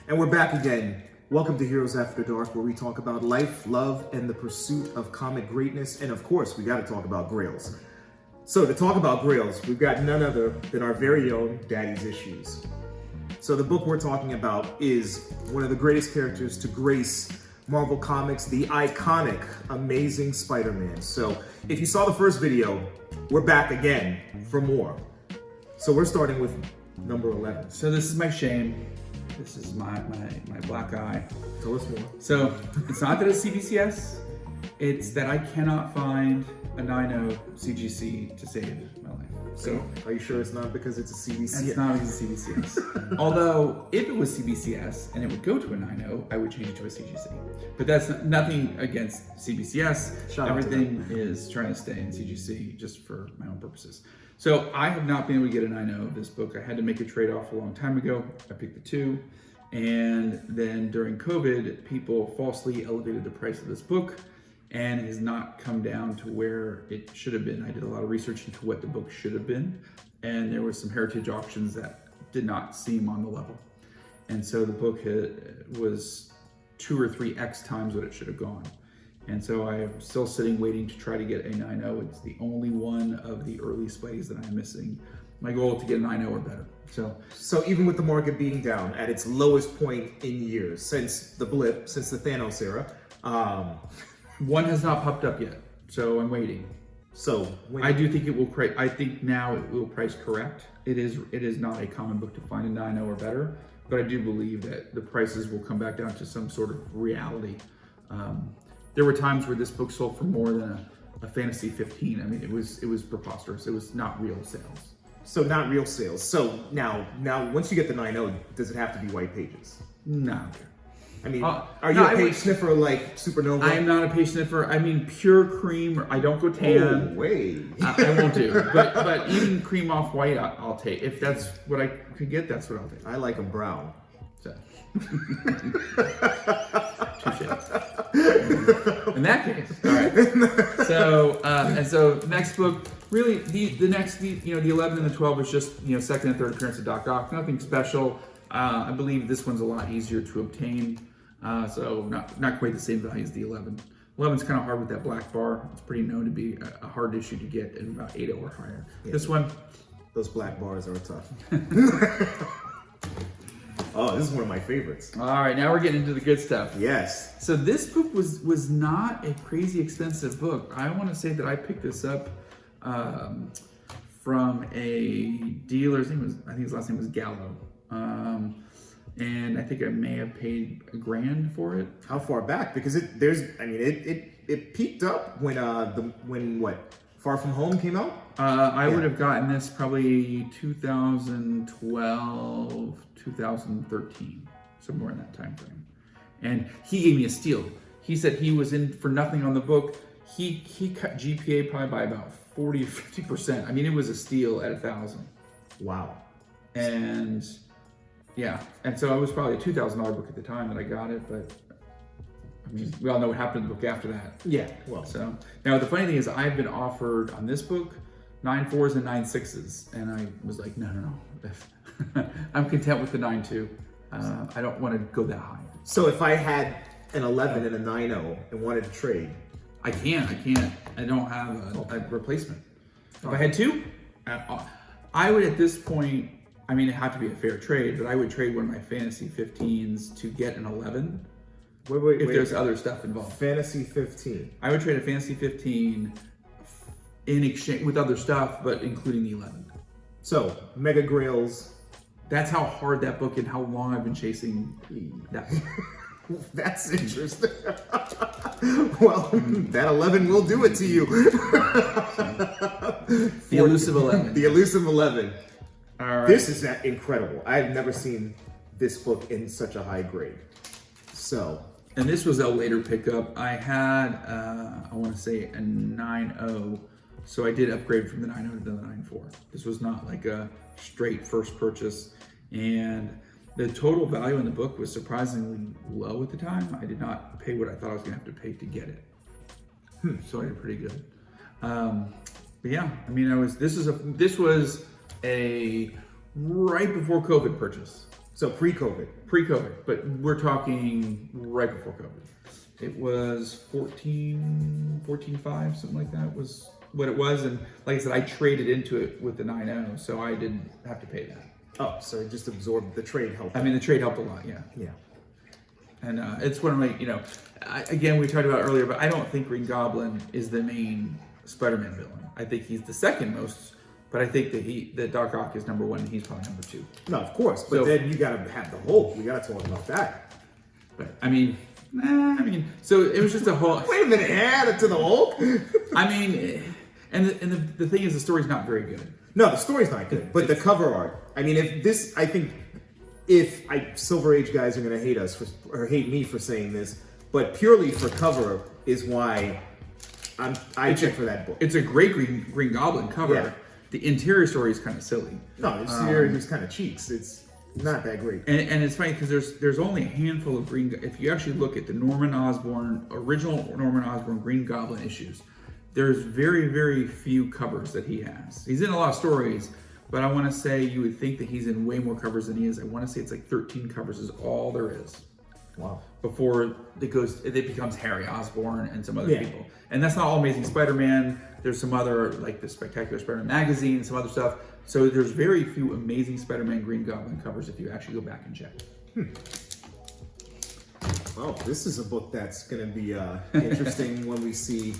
And we're back again. Welcome to Heroes After Dark, where we talk about life, love, and the pursuit of comic greatness. And of course, we got to talk about Grails. So to talk about Grails, we've got none other than our very own Daddy's Issues. So the book we're talking about is one of the greatest characters to grace Marvel Comics, the iconic, amazing Spider-Man. So if you saw the first video, we're back again for more. So we're starting with number 11. So this is my shame. This is my black eye. Tell us more. So it's not that it's CBCS, it's that I cannot find a 9.0 CGC to save my life. So are you sure it's not because it's a CBCS? It's not because it's CBCS. Although if it was CBCS and it would go to a 9.0, I would change it to a CGC. But that's nothing against CBCS. Everything is trying to stay in CGC just for my own purposes. So I have not been able to get a 9.0 of this book. I had to make a trade-off a long time ago. I picked the 2. And then during COVID, people falsely elevated the price of this book, and it has not come down to where it should have been. I did a lot of research into what the book should have been, and there were some heritage auctions that did not seem on the level. And so the book was 2 or 3x times what it should have gone. And so I am still sitting waiting to try to get a 9.0. It's the only one of the early Spideys that I'm missing. My goal is to get a 9.0 or better. So even with the market being down at its lowest point in years, since the blip, since the Thanos era, one has not popped up yet, so I'm waiting. So I do think it will. I think now it will price correct. It is not a common book to find a 9.0 or better, but I do believe that the prices will come back down to some sort of reality. There were times where this book sold for more than a Fantasy 15. I mean, it was preposterous. It was not real sales. So not real sales. So now once you get the 9.0, does it have to be white pages? No, I don't care. I mean, are you a page sniffer like Supernova? I am not a page sniffer. I mean, pure cream. I don't go tan. Oh, wait. I won't do. But even cream off white, I'll take. If that's what I could get, that's what I'll take. I like them brown. So. Touche. In that case, all right. So next book, really the 11 and the 12 is just second and third appearance of Doc Ock. Nothing special. I believe this one's a lot easier to obtain. So not quite the same value as the 11. 11's kind of hard with that black bar. It's pretty known to be a hard issue to get in about 8.0 or higher. Yeah. This one, those black bars are tough. Oh, this is one of my favorites. All right, now we're getting into the good stuff. Yes. So this book was not a crazy expensive book. I want to say that I picked this up from a dealer's name I think his last name was Gallo. And I think I may have paid $1,000 for it. How far back? Because it peaked up when Far From Home came out? I would have gotten this probably 2012, 2013, somewhere in that time frame. And he gave me a steal. He said he was in for nothing on the book. He cut GPA probably by about 40 or 50%. I mean, it was a steal at 1,000. Wow. And yeah, and so it was probably a $2,000 book at the time that I got it, but I mean, we all know what happened to the book after that. Yeah, well. So now the funny thing is I've been offered on this book 9.4s and 9.6s, and I was like, no. I'm content with the 9.2. I don't want to go that high. So if I had an 11 and a 9.0 and wanted to trade, I can't. I don't have a replacement. If I had two, I would at this point. I mean, it had to be a fair trade, but I would trade one of my Fantasy 15s to get an 11. Wait, there's other stuff involved. Fantasy 15. I would trade a Fantasy 15 in exchange with other stuff, but including the 11. So, Mega Grails. That's how hard that book and how long I've been chasing that book. That's interesting. Well, that 11 will do it to you. The elusive 11. The elusive 11. All right. This is incredible. I've never seen this book in such a high grade. So. And this was a later pickup. I had, I want to say a 9.0. So I did upgrade from the 9.0 to the 9.4. This was not like a straight first purchase. And the total value in the book was surprisingly low at the time. I did not pay what I thought I was going to have to pay to get it. So I did pretty good. But yeah, I mean, this was a right before COVID purchase. So pre-COVID. Pre-COVID, but we're talking right before COVID. It was 14.5, something like that was what it was. And like I said, I traded into it with the 9.0, so I didn't have to pay that. Oh, so it just absorbed the trade help. I mean, the trade helped a lot, yeah. Yeah. And it's one of my, again, we talked about it earlier, but I don't think Green Goblin is the main Spider-Man villain. I think he's the second most, but I think that Doc Ock is number one and he's probably number two. No, of course, but then you gotta have the Hulk. We gotta talk about that. But so it was just a whole. Wait a minute, add it to the Hulk. I mean, and the thing is, the story's not very good. No, the story's not good, but the cover art. I mean, if Silver Age guys are gonna hate us or hate me for saying this, but purely for cover is why I check for that book. It's a great Green Goblin cover. Yeah. The interior story is kind of silly. No, it's he's kind of cheeks. It's not that great. And it's funny because there's only a handful of if you actually look at the original Norman Osborn Green Goblin issues, there's very, very few covers that he has. He's in a lot of stories, but I want to say you would think that he's in way more covers than he is. I want to say it's like 13 covers is all there is. Wow. Before it becomes Harry Osborn and some other people. And that's not all Amazing Spider-Man. There's some other, like the Spectacular Spider-Man magazine and some other stuff. So there's very few Amazing Spider-Man Green Goblin covers if you actually go back and check. Well, this is a book that's going to be interesting when we see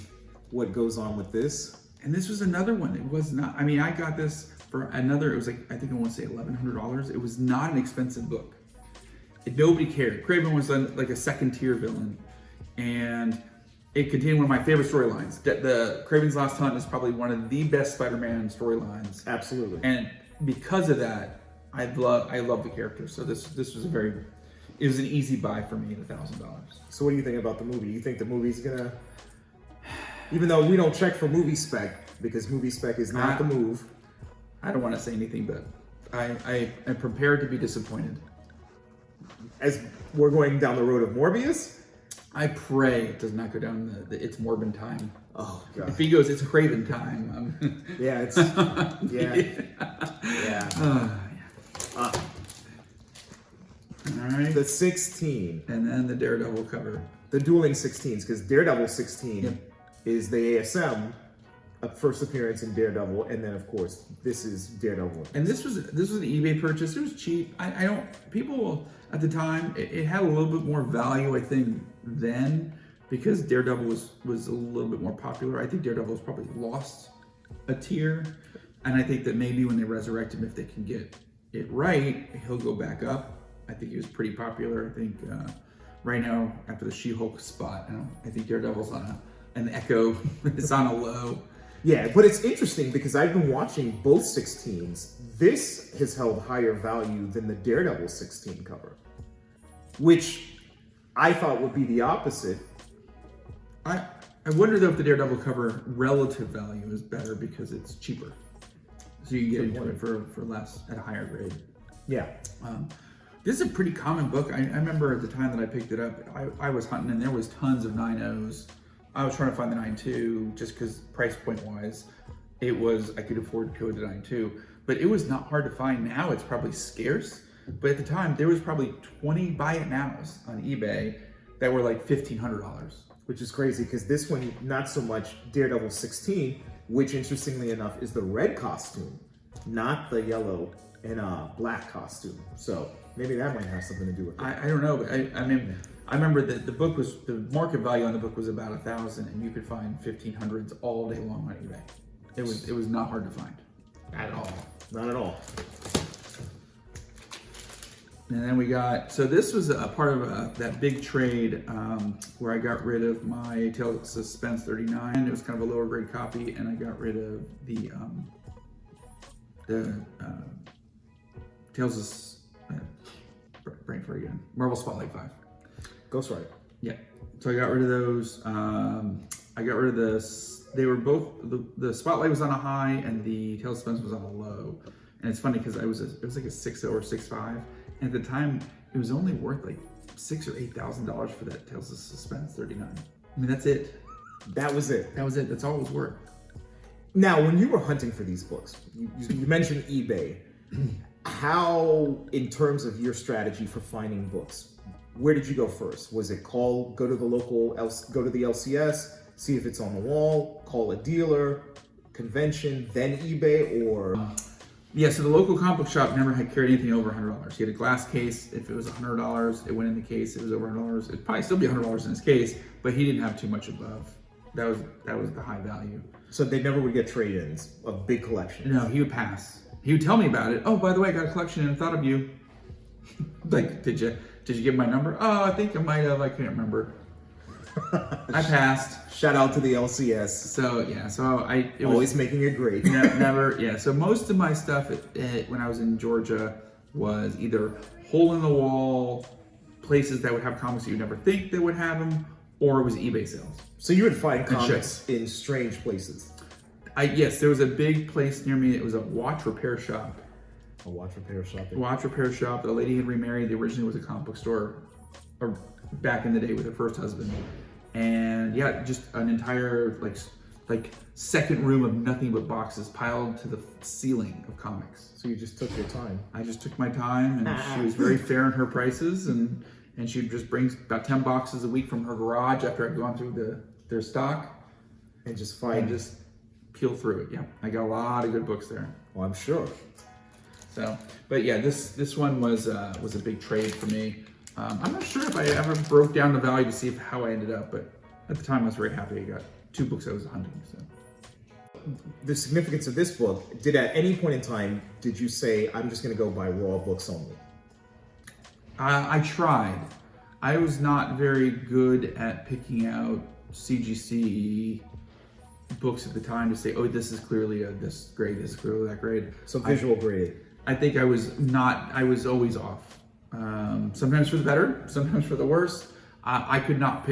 what goes on with this. And this was another one. It was not, I got this for another, it was like, I think I want to say $1,100. It was not an expensive book. Nobody cared. Kraven was like a second tier villain, and it contained one of my favorite storylines. The Kraven's Last Hunt is probably one of the best Spider-Man storylines. Absolutely. And because of that, I love the character. So this was it was an easy buy for me at $1,000. So what do you think about the movie? You think the movie's gonna, even though we don't check for movie spec because movie spec is not the move. I don't want to say anything, but I am prepared to be disappointed. As we're going down the road of Morbius? I pray it does not go down the it's Morbin time. Oh, God. If he goes, it's Kraven time. Yeah, it's... Yeah. All right. The 16. And then the Daredevil cover. The dueling 16s, because Daredevil 16 is the ASM, a first appearance in Daredevil, and then, of course, this is Daredevil. And this was an eBay purchase. It was cheap. People at the time, it had a little bit more value, I think, then, because Daredevil was a little bit more popular. I think Daredevil has probably lost a tier, and I think that maybe when they resurrect him, if they can get it right, he'll go back up. I think he was pretty popular. I think right now, after the She-Hulk spot, I think Daredevil's on an echo. It's on a low. Yeah, but it's interesting because I've been watching both 16s. This has held higher value than the Daredevil 16 cover, which I thought would be the opposite. I wonder though if the Daredevil cover relative value is better because it's cheaper. So you can get into it for less at a higher grade. Yeah. This is a pretty common book. I remember at the time that I picked it up, I was hunting and there was tons of 9.0s. I was trying to find the 9.2 just because price point wise, I could afford to go to 9.2, but it was not hard to find. Now it's probably scarce, but at the time there was probably 20 buy it nows on eBay that were like $1,500. Which is crazy because this one, not so much Daredevil 16, which interestingly enough is the red costume, not the yellow and black costume. So maybe that might have something to do with it. I don't know, but I remember that the market value on the book was about $1,000, and you could find 1,500s all day long on eBay. It was not hard to find at all. Not at all. And then we got, so this was a part of that big trade where I got rid of my Tales of Suspense 39. It was kind of a lower grade copy, and I got rid of the Tales of, brain fart again, Marvel Spotlight 5. Ghost Rider. Yeah. So I got rid of those. I got rid of this. They were both, the Spotlight was on a high and the Tales of Suspense was on a low. And it's funny because it was like a 6.0 or 6.5. And at the time, it was only worth like $6,000 or $8,000 for that Tales of Suspense 39. I mean, that's it. That was it. That was it. That's all it was worth. Now, when you were hunting for these books, you mentioned eBay. How, in terms of your strategy for finding books, where did you go first? Was it go to the LCS, see if it's on the wall, call a dealer, convention, then eBay, or? Yeah, so the local comic book shop never had carried anything over $100. He had a glass case. If it was $100, it went in the case. It was over $100. It'd probably still be $100 in his case, but he didn't have too much above. That was the high value. So they never would get trade-ins of big collections? No, he would pass. He would tell me about it. Oh, by the way, I got a collection and I thought of you. Like, did you get my number? Oh, I think I might have. I can't remember. I passed. Shout out to the LCS. So yeah, it was always making it great. Never, yeah. So most of my stuff when I was in Georgia was either hole in the wall, places that would have comics that you'd never think they would have them, or it was eBay sales. So you would find comics in strange places. Yes, there was a big place near me. It was a watch repair shop. A watch repair shop. Watch repair shop. The lady had remarried. They originally was a comic book store, or back in the day with her first husband. And yeah, just an entire like second room of nothing but boxes piled to the ceiling of comics. So you just took your time. I just took my time, and she was very fair in her prices, and she just brings about 10 boxes a week from her garage after I've gone through their stock, and just peel through it. Yeah, I got a lot of good books there. Well, I'm sure. So, but yeah, this one was a big trade for me. I'm not sure if I ever broke down the value to see how I ended up, but at the time I was very happy. I got 2 books I was hunting. So, the significance of this book, did at any point in time, did you say, I'm just going to go buy raw books only? I tried. I was not very good at picking out CGC books at the time to say, oh, this is clearly this grade, this is clearly that grade. So visual grading. I think I was always off. Sometimes for the better, sometimes for the worse. I could not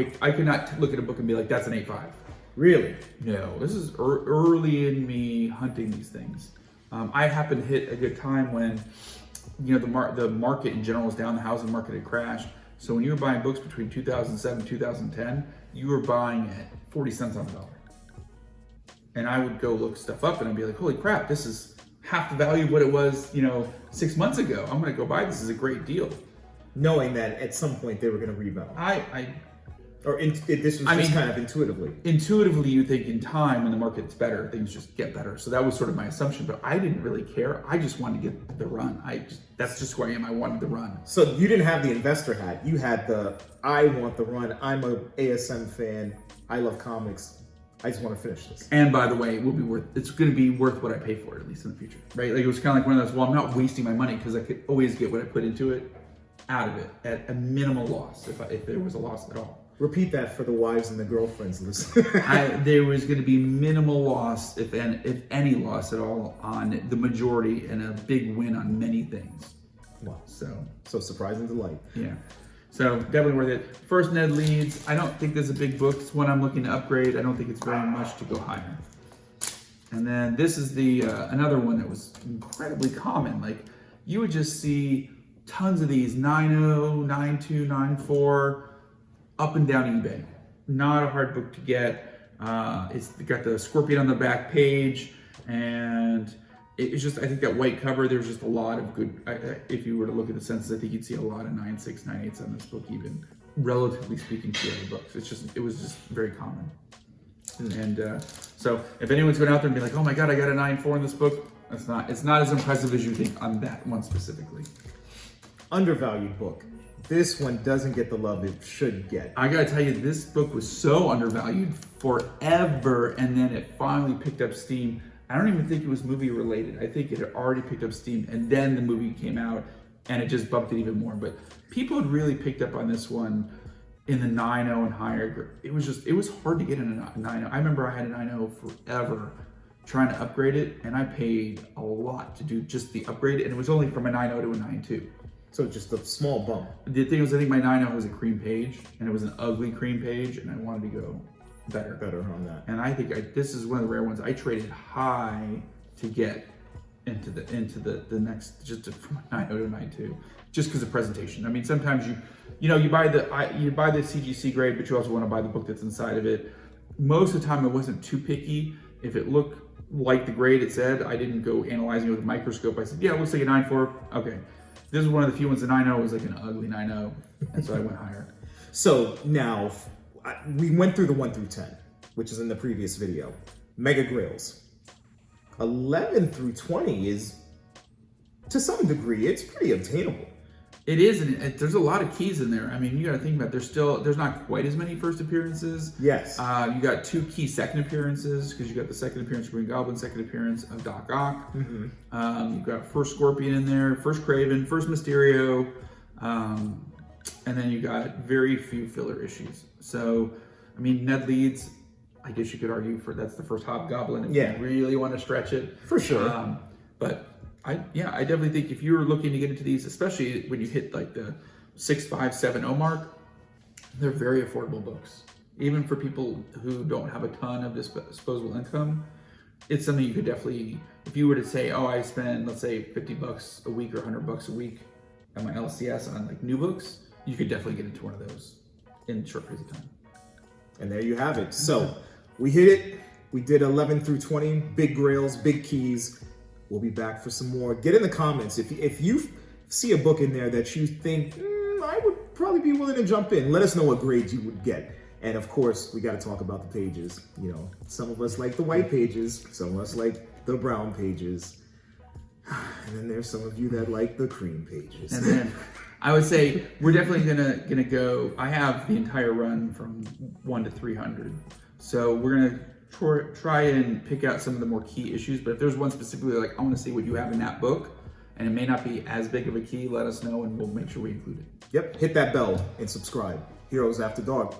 look at a book and be like, that's an 8.5. Really? No, this is early in me hunting these things. I happened to hit a good time when, the market in general was down, the housing market had crashed. So when you were buying books between 2007 and 2010, you were buying at 40 cents on the dollar. And I would go look stuff up and I'd be like, holy crap, this is half the value of what it was, 6 months ago. I'm gonna go buy this. Is a great deal. Knowing that at some point they were gonna rebound. This was just kind of intuitively. Intuitively, you think in time when the market's better, things just get better. So that was sort of my assumption, but I didn't really care. I just wanted to get the run. That's just who I am. I wanted the run. So you didn't have the investor hat. You had I want the run. I'm a ASM fan. I love comics. I just want to finish this. And by the way, it's going to be worth what I pay for it, at least in the future, right? Like it was kind of like one of those, well, I'm not wasting my money because I could always get what I put into it out of it at a minimal loss, if there was a loss at all. Repeat that for the wives and the girlfriends listening. There was going to be minimal loss, if any loss at all, on the majority, and a big win on many things. Wow. So surprise and delight. Yeah. So definitely worth it. First Ned Leeds. I don't think there's a big book. It's one I'm looking to upgrade. I don't think it's very much to go higher. And then this is the another one that was incredibly common. Like you would just see tons of these 9.0, 9.2, 9.4 up and down eBay. Not a hard book to get. It's got the scorpion on the back page, and it's just, I think that white cover, there's just a lot of good, if you were to look at the census, I think you'd see a lot of 9.6, 9.8s on this book, even relatively speaking to other books. It was just very common. And so if anyone's going out there and be like, oh my God, I got a 9.4 in this book, it's not as impressive as you think on that one specifically. Undervalued book. This one doesn't get the love it should get. I gotta tell you, this book was so undervalued forever, and then it finally picked up steam. I don't even think it was movie related. I think it had already picked up steam, and then the movie came out, and it just bumped it even more. But people had really picked up on this one in the 9.0 and higher. It was hard to get in a 9.0. I remember I had a 9.0 forever trying to upgrade it, and I paid a lot to do just the upgrade, and it was only from a 9.0 to a 9.2. So just a small bump. The thing was, I think my 9.0 was a cream page, and it was an ugly cream page, and I wanted to go better on that. And I think this is one of the rare ones I traded high to get into the next, just from 9.0 to 9.2, just because of presentation. I mean, sometimes you buy the CGC grade, but you also want to buy the book that's inside of it. Most of the time, I wasn't too picky. If it looked liked the grade it said. I didn't go analyzing it with a microscope. I said, yeah, it looks like a 9.4. Okay. This is one of the few ones that 9.0 was like an ugly 9.0. And so I went higher. So now we went through the 1 through 10, which is in the previous video. Mega Grails. 11 through 20 is, to some degree, it's pretty obtainable. It is, and there's a lot of keys in there. I mean, you got to think about there's not quite as many first appearances. Yes. You got 2 key second appearances, because you got the second appearance of Green Goblin, second appearance of Doc Ock. Mm-hmm. You've got first Scorpion in there, first Craven, first Mysterio, and then you got very few filler issues. So, I mean, Ned Leeds, I guess you could argue that's the first Hobgoblin if you really want to stretch it. For sure. But I definitely think if you're looking to get into these, especially when you hit like the 6570 mark, they're very affordable books. Even for people who don't have a ton of disposable income, it's something you could definitely, if you were to say, oh, I spend, let's say $50 a week or $100 a week at my LCS on like new books, you could definitely get into one of those in short periods of time. And there you have it. So we hit it. We did 11 through 20, big grails, big keys. We'll be back for some more. Get in the comments if you see a book in there that you think I would probably be willing to jump in. Let us know what grades you would get. And of course, we got to talk about the pages. You know, some of us like the white pages, some of us like the brown pages, and then there's some of you that like the cream pages. And then I would say we're definitely gonna go. I have the entire run from 1 to 300, so we're gonna try and pick out some of the more key issues. But if there's one specifically like I want to see what you have in that book, and it may not be as big of a key, let us know and we'll make sure we include it. Yep, hit that bell and subscribe. Heroes After Dark.